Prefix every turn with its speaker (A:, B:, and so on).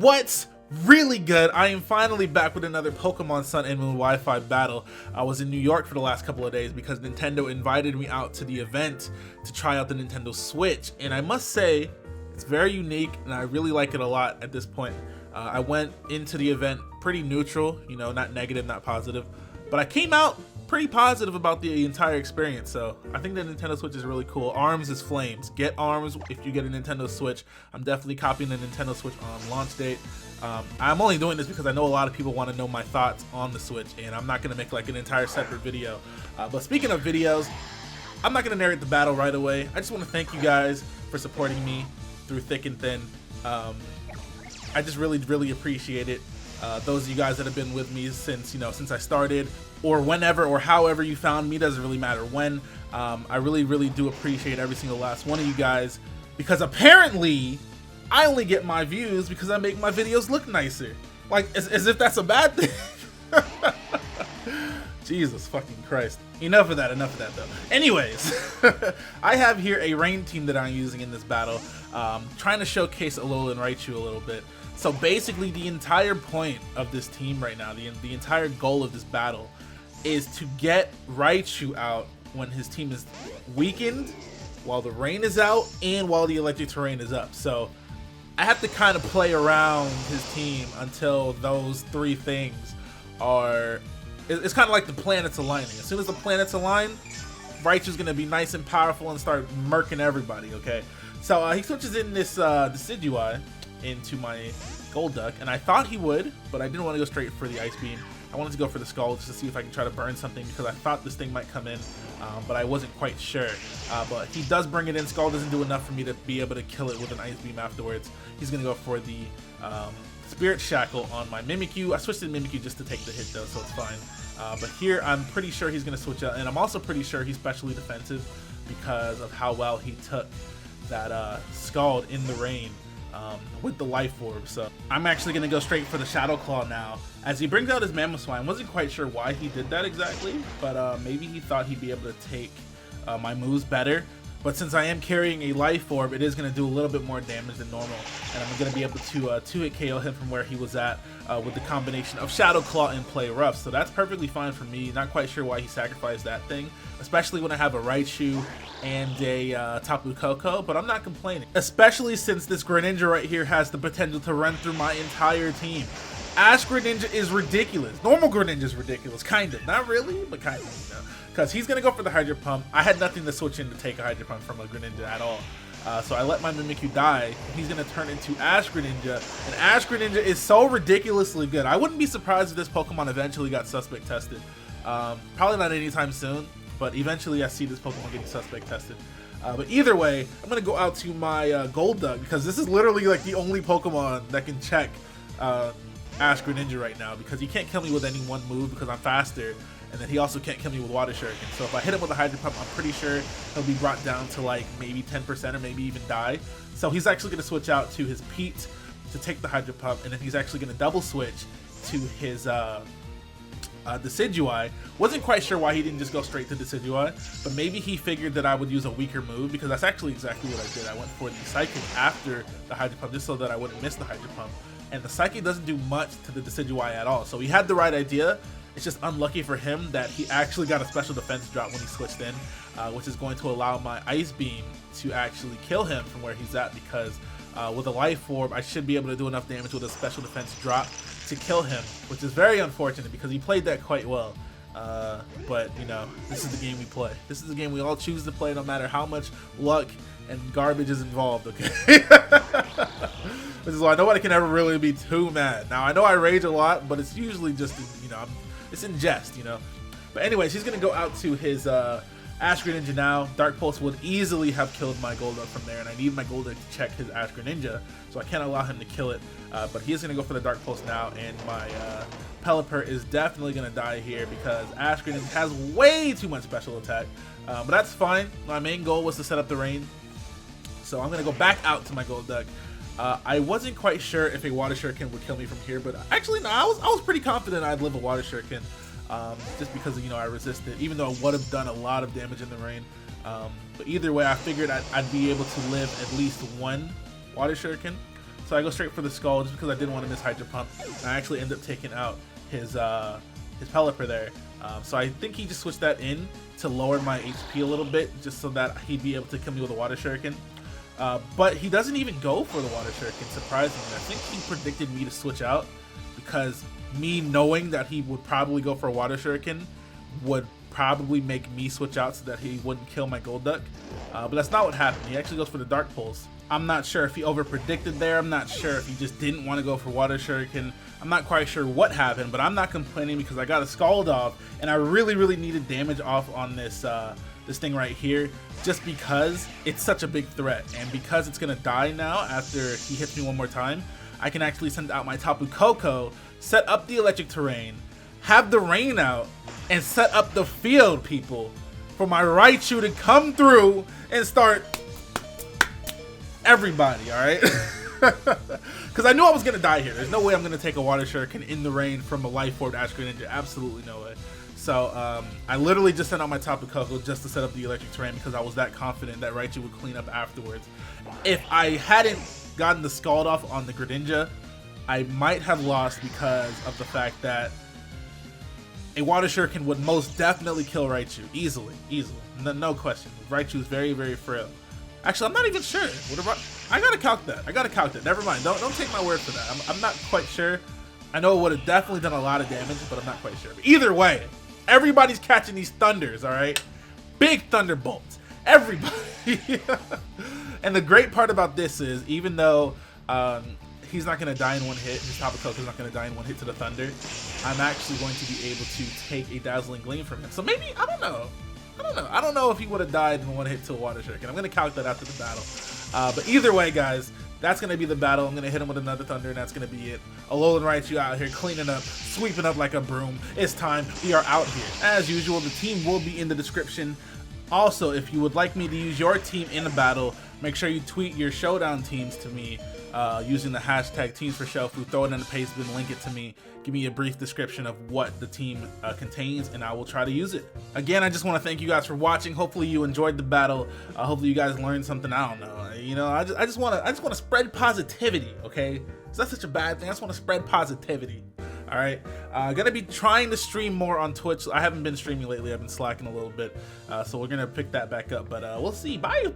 A: What's really good? I am finally back with another Pokemon Sun and Moon Wi-Fi battle. I was in New York for the last couple of days because Nintendo invited me out to the event to try out the Nintendo Switch, and I must say it's very unique and I really like it a lot at this point. I went into the event pretty neutral, you know, not negative, not positive, but I came out pretty positive about the entire experience. So I think the Nintendo Switch is really cool. Arms is flames. Get arms if you get a Nintendo Switch. I'm definitely copying the Nintendo Switch on launch date. I'm only doing this because I know a lot of people want to know my thoughts on the Switch, and I'm not going to make like an entire separate video. But speaking of videos, I'm not going to narrate the battle right away. I just want to thank you guys for supporting me through thick and thin. I just really appreciate it. Those of you guys that have been with me since I started, or whenever or however you found me, doesn't really matter when. I really do appreciate every single last one of you guys, because apparently I only get my views because I make my videos look nicer. Like as if that's a bad thing. Jesus fucking Christ. Enough of that though. Anyways, I have here a rain team that I'm using in this battle, trying to showcase Alolan Raichu a little bit. So basically the entire point of this team right now, the entire goal of this battle is to get Raichu out when his team is weakened, while the rain is out, and while the electric terrain is up. So I have to kind of play around his team until those three things are... It's kind of like the planets aligning. As soon as the planets align, Raichu's going to be nice and powerful and start murking everybody, okay? So he switches in this Decidueye into my Golduck, and I thought he would, but I didn't want to go straight for the Ice Beam. I wanted to go for the Scald just to see if I can try to burn something, because I thought this thing might come in, but I wasn't quite sure. But he does bring it in. Scald doesn't do enough for me to be able to kill it with an Ice Beam afterwards. He's going to go for the Spirit Shackle on my Mimikyu. I switched to Mimikyu just to take the hit though, so it's fine. But here I'm pretty sure he's going to switch out, and I'm also pretty sure he's specially defensive because of how well he took that Scald in the rain with the Life Orb. So I'm actually going to go straight for the Shadow Claw now. As he brings out his Mamoswine, wasn't quite sure why he did that exactly, but maybe he thought he'd be able to take my moves better. But since I am carrying a Life Orb, it is going to do a little bit more damage than normal, and I'm going to be able to two-hit KO him from where he was at with the combination of Shadow Claw and Play Rough. So that's perfectly fine for me. Not quite sure why he sacrificed that thing, especially when I have a Raichu and a Tapu Koko, but I'm not complaining. Especially since this Greninja right here has the potential to run through my entire team. Ash Greninja is ridiculous. Normal Greninja is ridiculous, kind of. Not really, but kind of, you know. Because he's going to go for the Hydro Pump. I had nothing to switch in to take a Hydro Pump from a Greninja at all. So I let my Mimikyu die. He's going to turn into Ash Greninja. And Ash Greninja is so ridiculously good. I wouldn't be surprised if this Pokemon eventually got suspect tested. Probably not anytime soon, but eventually I see this Pokemon getting suspect tested. But either way, I'm going to go out to my Golduck, because this is literally like the only Pokemon that can check Ash Greninja right now, because he can't kill me with any one move because I'm faster. And then he also can't kill me with Water Shuriken. So if I hit him with a Hydro Pump, I'm pretty sure he'll be brought down to like maybe 10% or maybe even die. So he's actually going to switch out to his Pete to take the Hydro Pump, and then he's actually going to double switch to his Decidueye. Wasn't quite sure why he didn't just go straight to Decidueye, but maybe he figured that I would use a weaker move, because that's actually exactly what I did. I went for the Psychic after the Hydro Pump just so that I wouldn't miss the Hydro Pump. And the Psychic doesn't do much to the Decidueye at all. So he had the right idea. It's just unlucky for him that he actually got a special defense drop when he switched in, which is going to allow my Ice Beam to actually kill him from where he's at, because with a Life Orb, I should be able to do enough damage with a special defense drop to kill him, which is very unfortunate because he played that quite well. But, you know, this is the game we play. This is the game we all choose to play, no matter how much luck and garbage is involved, okay? Which is why nobody can ever really be too mad. Now, I know I rage a lot, but it's usually just, you know, it's in jest, you know. But anyways, he's going to go out to his Ash Greninja now. Dark Pulse would easily have killed my Golduck from there, and I need my Golduck to check his Ash Greninja, so I can't allow him to kill it. But he is going to go for the Dark Pulse now, and my Pelipper is definitely going to die here because Ash Greninja has way too much special attack. But that's fine. My main goal was to set up the rain, so I'm going to go back out to my Golduck. I wasn't quite sure if a Water Shuriken would kill me from here, but actually no, I was pretty confident I'd live a Water Shuriken, just because, you know, I resisted, even though it would have done a lot of damage in the rain. But either way, I figured I'd be able to live at least one Water Shuriken. So I go straight for the Skull just because I didn't want to miss Hydro Pump. And I actually end up taking out his Pelipper there. So I think he just switched that in to lower my HP a little bit, just so that he'd be able to kill me with a Water Shuriken. But he doesn't even go for the Water Shuriken, surprisingly. I think he predicted me to switch out because me knowing that he would probably go for a Water Shuriken would probably make me switch out so that he wouldn't kill my Golduck. But that's not what happened. He actually goes for the Dark Pulse. I'm not sure if he over-predicted there. I'm not sure if he just didn't want to go for Water Shuriken. I'm not quite sure what happened, but I'm not complaining because I got a Scald off, and I really needed damage off on this this thing right here, just because it's such a big threat, and because it's gonna die now after he hits me one more time. I can actually send out my Tapu Koko, set up the electric terrain, have the rain out, and set up the field, people, for my Raichu to come through and start everybody, alright? Because I knew I was going to die here. There's no way I'm going to take a Water Shuriken in the rain from a Life Orb Ash Greninja. Absolutely no way. So I literally just sent out my Tapu Koko just to set up the electric terrain because I was that confident that Raichu would clean up afterwards. If I hadn't gotten the Scald off on the Greninja, I might have lost because of the fact that a Water Shuriken would most definitely kill Raichu. Easily. No question. Raichu is very frail. Actually, I'm not even sure. I gotta calc that. Never mind. Don't take my word for that. I'm not quite sure. I know it would have definitely done a lot of damage, but I'm not quite sure. But either way, everybody's catching these thunders, all right? Big Thunderbolts. Everybody. And the great part about this is, even though he's not going to die in one hit, his Tapu Koko is not going to die in one hit to the Thunder, I'm actually going to be able to take a Dazzling Gleam from him. So maybe, I don't know. I don't know if he would have died in one hit to a Water Shuriken. I'm going to calc that after the battle. But either way, guys, that's going to be the battle. I'm going to hit him with another Thunder, and that's going to be it. Alolan Raichu out here cleaning up, sweeping up like a broom. It's time. We are out here. As usual, the team will be in the description. Also, if you would like me to use your team in a battle, make sure you tweet your showdown teams to me using the hashtag #TeamsForShofu. Throw it in the paste bin, link it to me. Give me a brief description of what the team contains, and I will try to use it. Again, I just want to thank you guys for watching. Hopefully you enjoyed the battle. Hopefully you guys learned something. I don't know. You know, I just want to spread positivity. Okay, is that such a bad thing? I just want to spread positivity. All right, gonna be trying to stream more on Twitch. I haven't been streaming lately. I've been slacking a little bit, so we're gonna pick that back up. But we'll see. Bye.